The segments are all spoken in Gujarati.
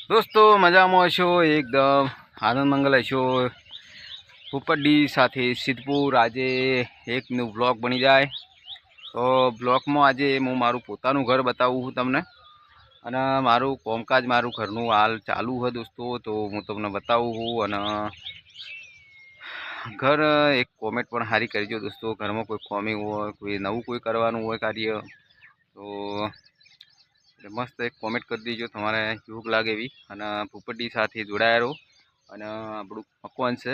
દોસ્તો મજામાં હશો, એકદમ આનંદ મંગલ હશો। પોપટડી સાથે સિદ્ધપુર આજે એક ન્યૂ બ્લોગ બની જાય। તો બ્લોગમાં આજે હું મારું પોતાનું ઘર બતાવું છું તમને, અને મારું કામકાજ મારું ઘરનું હાલ ચાલુ છે દોસ્તો। તો હું તમને બતાવું છું, અને ઘર એક કોમેન્ટ પણ સારી કરજો દોસ્તો। ઘરમાં કોઈ કોમી હોય, કોઈ નવું કોઈ કરવાનું હોય કાર્ય, તો મસ્ત એક કોમેન્ટ કરી દીજો તમારે કેવું લાગે એવી। અને પોપટડી સાથે જોડાયા રહો। અને આપણું મકવાન છે,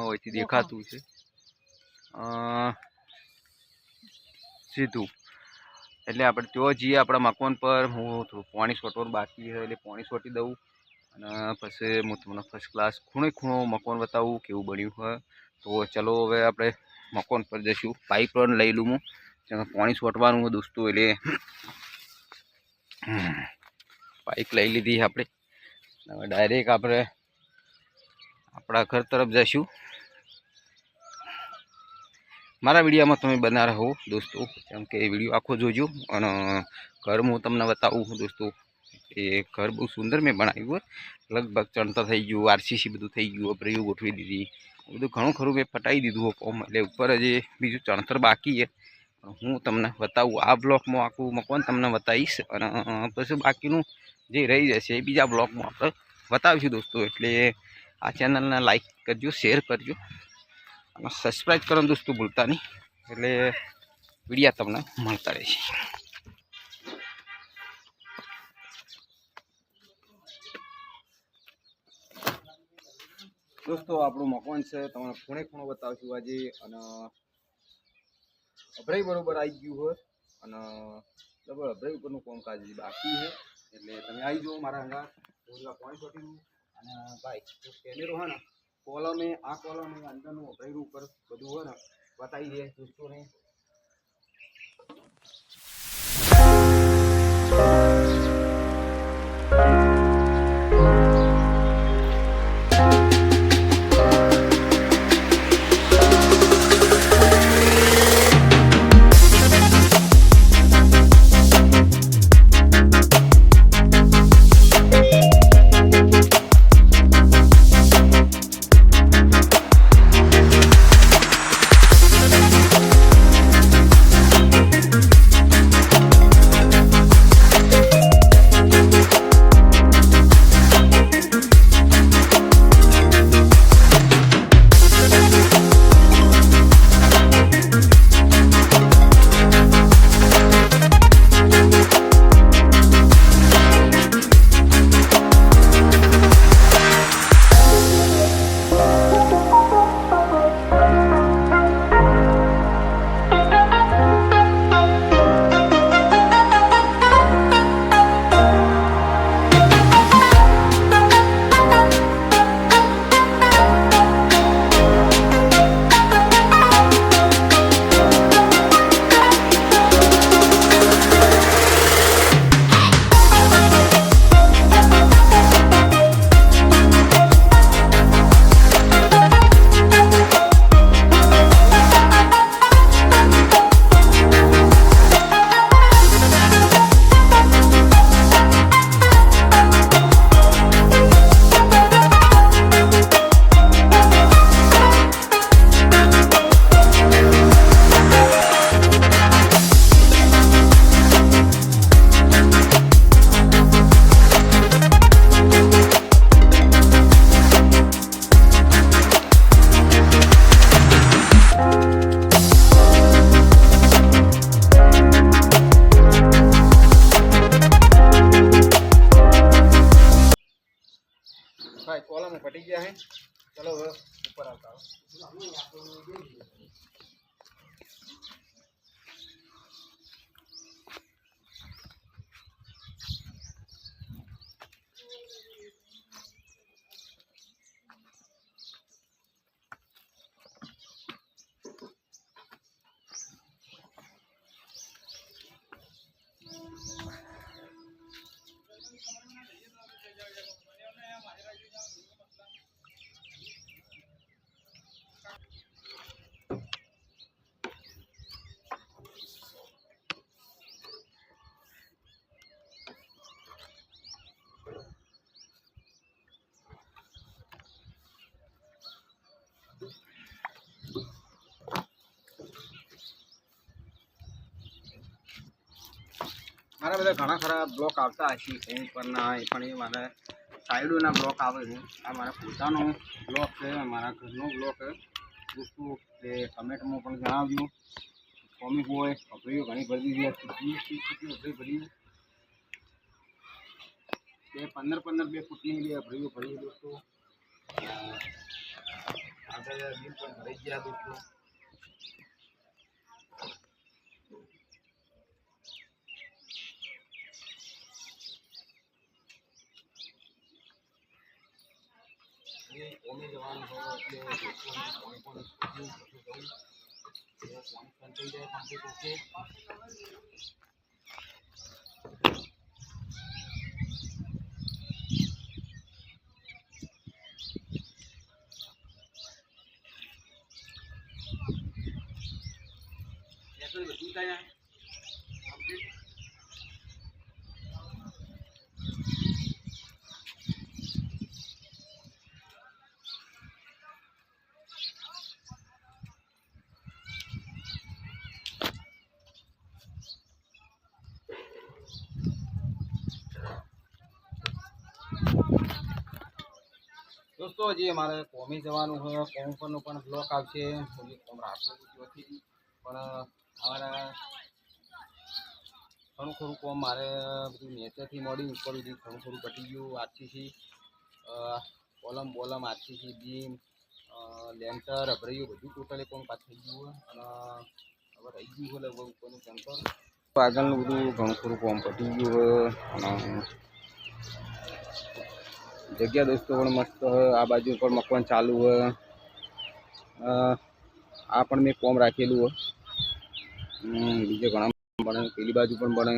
અહીંથી દેખાતું છે સીધું, એટલે આપણે ત્યાં જઈએ આપણા મકવાન પર। હું થોડું પાણી છોટવાનું બાકી છે, એટલે પાણી છોટી દઉં, અને પછી હું તમને ફર્સ્ટ ક્લાસ ખૂણે ખૂણો મકવાન બતાવું કેવું બન્યું હોય। તો ચલો હવે આપણે મકવાન પર જઈશું। પાઇપ પણ લઈ લઉં હું, તેમાં પાણી છોટવાનું હોય દોસ્તો, એટલે પાઇપ લઈ લીધી આપણે। હવે ડાયરેક્ટ આપણે આપણા ઘર તરફ જઈશું। મારા વિડીયોમાં તમે બના રહો દોસ્તો, કેમ કે વિડીયો આખો જોજો, અને ઘર હું તમને બતાવું છું દોસ્તો। એ ઘર બહુ સુંદર મેં બનાવ્યું હોય, લગભગ ચણતર થઈ ગયું, આરસીસી બધું થઈ ગયું, આપણે ગોઠવી દીધી, બધું ઘણું ખરું મેં પટાવી દીધું કોમ, એટલે ઉપર હજી બીજું ચણતર બાકી છે। હું તમને બતાવું આ બ્લોકમાં, આખું મકાન તમને બતાવીશ, અને પછી બાકીનું જે રહી જશે એ બીજા બ્લોગમાં આપણે બતાવીશું દોસ્તો। એટલે આ ચેનલને લાઈક કરજો, શેર કરજો, અને સબસ્ક્રાઈબ કરવાનું દોસ્તો ભૂલતા નહીં, એટલે વિડીયો તમને મળતા રહેશે। દોસ્તો આપણું મકાન છે, તમને ખૂણે ખૂણો બતાવશું આજે, અને અભરાઈ બરોબર આવી ગયું હોય, અને ડબલ અભરાઈ ઉપરનું કામકાજ બાકી છે, એટલે તમે આવી જાઓ મારા અંગા। પાણી છોટીનું, અને ભાઈ કેમેરો હોય ને કોલમે, આ કોલમ અંદરનું અભરાઈ ઉપર બધું હોય ને બતાવી દે દોસ્તોને। भाई कॉलम फटी गया है, चलो ऊपर आता हूँ। મારા બધા ઘણા ખરા બ્લોક આવતા હશે ફોન પરના, પણ એ મારા સાઈડોના બ્લોક આવે છે. આ મારા પોતાનો બ્લોક છે, મારા ઘરનો બ્લોક છે દોસ્તો. એ કમેન્ટમાં પણ જણાવજો. કોમિક હોય અભરીઓ ઘણી ભરી દીધી, કેટલી અભરી ભરી 15-15 2 ફૂટની બી અભરીઓ ભરી દોસ્તો. આગળ બિલ પણ ભરાઈ ગયા દોસ્તો. કોમી જવાનું હોય એટલે પાણી પણ કંટ્રોલ જાય કમ્પ્લીટ ઓકે. બધું થાય કમ્પ્લીટ. દોસ્તો હજી અમારે કોમી જવાનું હોય, કોમ પરનો પણ બ્લોક આવશે. કોમ રાખવું જોથી પણ અમારા ઘણું ખરું કોમ મારે બધું નેચરથી મોડી ઉપર સુધી ઘણું ખરું ઘટી ગયું. આરસીસી બોલમ આરસીસી બીમ લેન્ટર અભરાયું બધું ટોટલી કોમ પાછું થઈ ગયું. અને હવે રહી ગયું હોય લગભગ ઉપરનું સેન્ટર. આગળનું બધું ઘણું ખરું કોમ પટી ગયું. અને જગ્યા દોસ્તો પણ મસ્ત. આ બાજુ પણ મકવાન ચાલુ હોય. આ પણ મેં કોમ રાખેલું હોય. બીજે ઘણા બને, પેલી બાજુ પણ બને.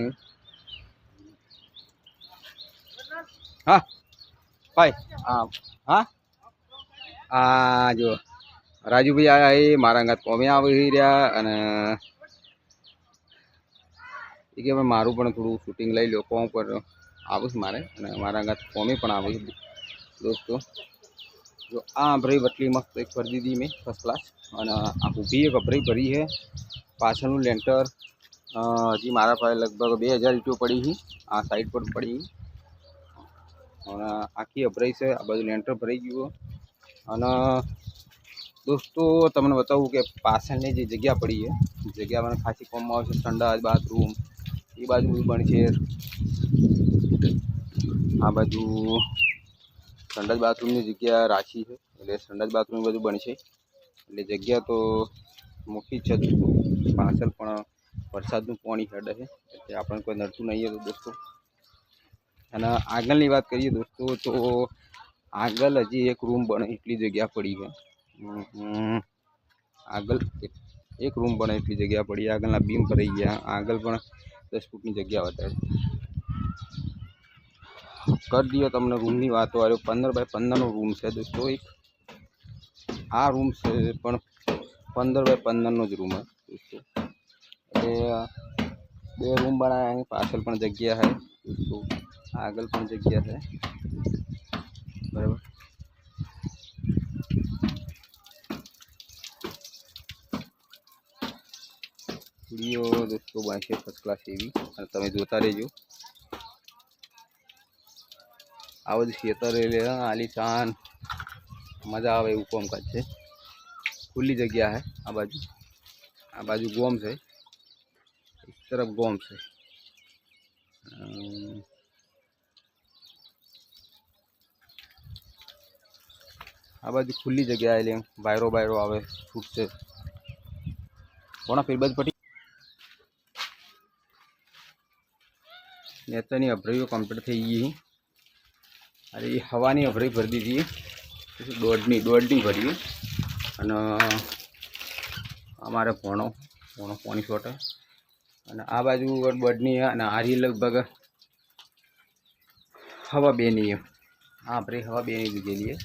હા ભાઈ હા હા આ જો રાજુભાઈ આયા, એ મારા અંગાત કોમે આવી રહ્યા. અને એ કે મારું પણ થોડું શૂટિંગ લઈ લો, કોમ પર આવું છે મારે. અને મારા અંગાત કોમે પણ આવે દોસ્તો. જો આ અભરાઈ બટલી મસ્ત એક ભરી દીધી મેં ફર્સ્ટ ક્લાસ. અને આ ઊભી એક અભરાઈ ભરી છે. પાછળનું લેન્ટર હજી મારા પાસે લગભગ 2000 ઈંટો પડી છે. આ સાઈડ પર પડી. અને આખી અભરાઈ છે. આ બાજુ લેન્ટર ભરાઈ ગયું. અને દોસ્તો તમને બતાવું કે પાછળની જે જગ્યા પડી છે, જગ્યામાં ખાસી કોમમાં આવશે. સંડાસ બાથરૂમ એ બાજુ બનશે. આ બાજુ સંડાસ બાથરૂમની જગ્યા રાખી છે, એટલે સંડાસ બાથરૂમ બધું બનશે. એટલે જગ્યા તો મોટી જ છે દોસ્તો. પાછળ પણ વરસાદનું પાણી હેડે છે, એટલે આપણને કોઈ નડતું નહીં હતું દોસ્તો. અને આગળની વાત કરીએ દોસ્તો, તો આગળ હજી એક રૂમ બને એટલી જગ્યા પડી છે. આગળ એક રૂમ બને એટલી જગ્યા પડી. આગળના બીમ ભરાઈ ગયા. આગળ પણ 10 ફૂટની જગ્યા વધારે કરી દઈએ. તમને રૂમની વાતો આવ્યો 15 બાય 15નો રૂમ છે દોસ્તો. એક આ રૂમ છે પણ 15 બાય 15નો જ રૂમ છે દોસ્તો. એટલે 2 રૂમ બનાવ્યા. એની પાછળ પણ જગ્યા છે દોસ્તો, આગળ પણ જગ્યા છે બરાબર. વિડીયો દોસ્તો બનશે ફર્સ્ટ ક્લાસ એવી, અને તમે જોતા રહેજો. આ બધું ખેતર આલીશાન મજા આવે એવું કામકાજ છે. ખુલ્લી જગ્યા છે. આ બાજુ ગોમ છે, એક તરફ ગોમ છે. આ બાજુ ખુલ્લી જગ્યા એટલે બાયરો આવે છૂટશે. કોના ફેર બાજુ પટી નેતાની અભરાઈઓ કમ્પ્લીટ થઈ ગઈ. અરે એ હવાની અભરાઈ ભરી દીધી, દોઢની ભરી. અને અમારે પોણો પોણી શોટ. અને આ બાજુ બર્ડની. અને આરી લગભગ હવા 2ની. આ અભરાઈ હવા 2ની લીધેલી છે.